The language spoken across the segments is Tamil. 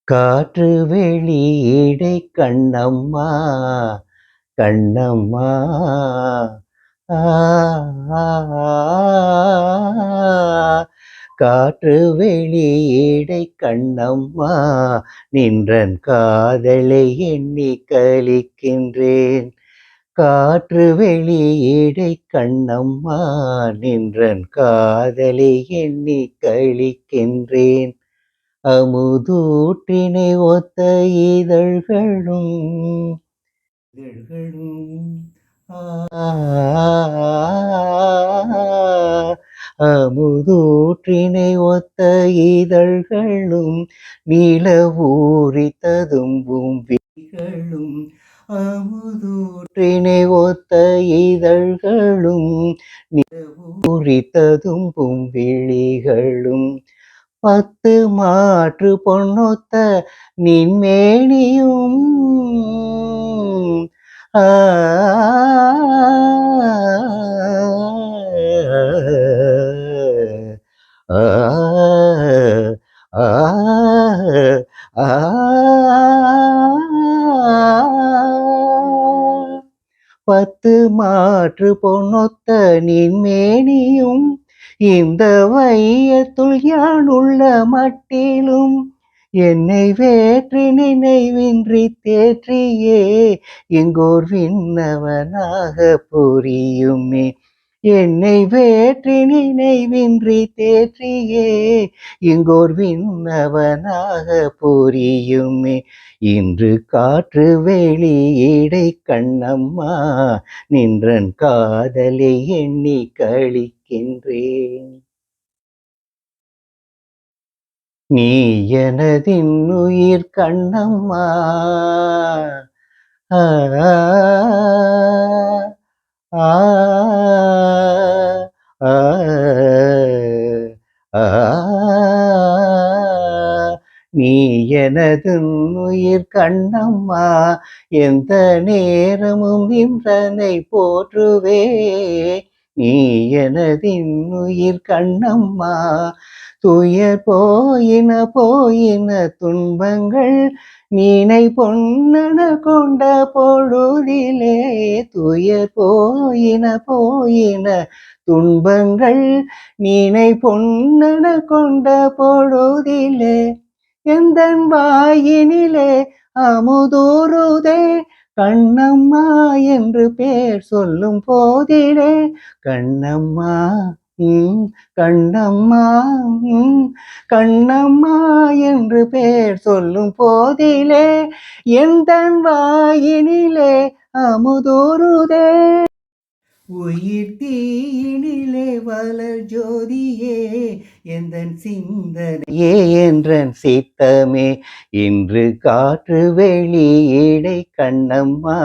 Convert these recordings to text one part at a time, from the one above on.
காற்று வெளியீடை கண்ணம்மா கண்ணம்மா ஆ, ஆ, காற்று வெளியீடை கண்ணம்மா நின்றன் காதலை எண்ணி கலிக்கின்றேன். காற்று வெளியீடை கண்ணம்மா நின்றன் காதலை எண்ணி கழிக்கின்றேன். அமுதூற்றினை ஒத்த இதழ்களும் அமுதூற்றினை ஒத்த இதழ்களும் நிலவூறி ததும்பும் விழிகளும் அமுதூற்றினை ஒத்த இதழ்களும் நிலவூறி ததும்பும் விழிகளும் 10 மாற்று பொன்னொத்த நின்மேனியும் பத்து மாற்று பொன்னொத்த நின்மேனியும் இந்த வையத்துள் யானுள்ள மட்டிலும் என்னை வேற்றி நினைவின்றி தேற்றியே எங்கோர் விண்ணவனாக புரியுமே. என்னை வேற்றி நினைவின்றி தேற்றியே எங்கோர் விண்ணவனாக புரியுமே. இன்று காற்று வெளியீடை கண்ணம்மா நின்றன் காதலை எண்ணி கழிக்கின்றேன். நீ எனதின்னுயிர் கண்ணம்மா ஆ, ஆ, ஆ, ஆ, நீ எனதுன்னுயிர் கண்ணம்மா எந்த நேரமும் நின்றனை போற்றுவே. நீ எனதின்னுயிர் கண்ணம்மா துயர் போயின போயின துன்பங்கள் நீனை பொன்னன கொண்ட பொழுதிலே. துயர் போயின போயின துன்பங்கள் நீனை பொன்னன கொண்ட பொழுதிலே. எந்தன் வாயினிலே அமுதூறுதே கண்ணம்மா என்று பேர் சொல்லும் போதிலே. கண்ணம்மா கண்ணம்மா கண்ணம்மா என்று பேர் சொல்லும் போதிலே எந்தன் வாயினிலே அமுதூறுதே. உயிர் தீயினிலே வளர் ஜோதியே எந்தன் சிந்தனையே என்றன் சித்தமே. இன்று காற்று வெளியீடை கண்ணம்மா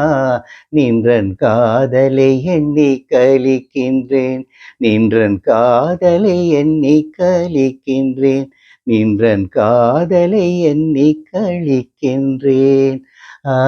நின்றன் காதலை எண்ணி கலிக்கின்றேன். நின்றன் காதலை எண்ணி கலிக்கின்றேன். நின்றன் காதலை எண்ணி கழிக்கின்றேன். ஆ